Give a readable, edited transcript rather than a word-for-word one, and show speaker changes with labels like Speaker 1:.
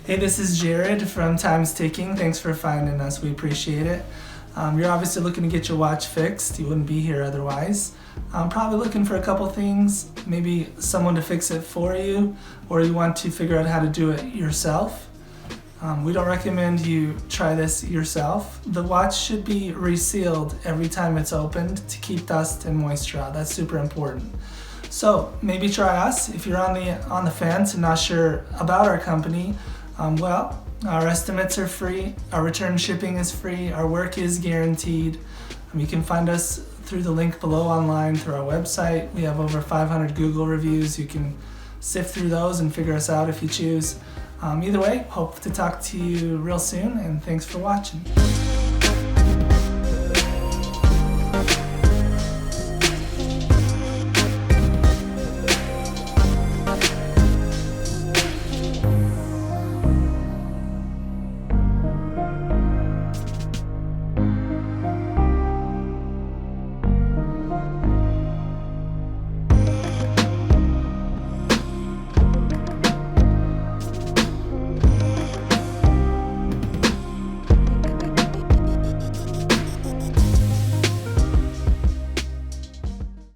Speaker 1: Hey, this is Jared from Time's Ticking. Thanks for finding us. We appreciate it. You're obviously looking to get your watch fixed. You wouldn't be here otherwise. I'm probably looking for a couple things, maybe someone to fix it for you, or you want to figure out how to do it yourself. We don't recommend you try this yourself. The watch should be resealed every time it's opened to keep dust and moisture out. That's super important. So maybe try us. If you're on the fence and not sure about our company, our estimates are free, our return shipping is free, our work is guaranteed. You can find us through the link below online through our website. We have over 500 Google reviews. You can sift through those and figure us out if you choose. Either way, hope to talk to you real soon, and thanks for watching.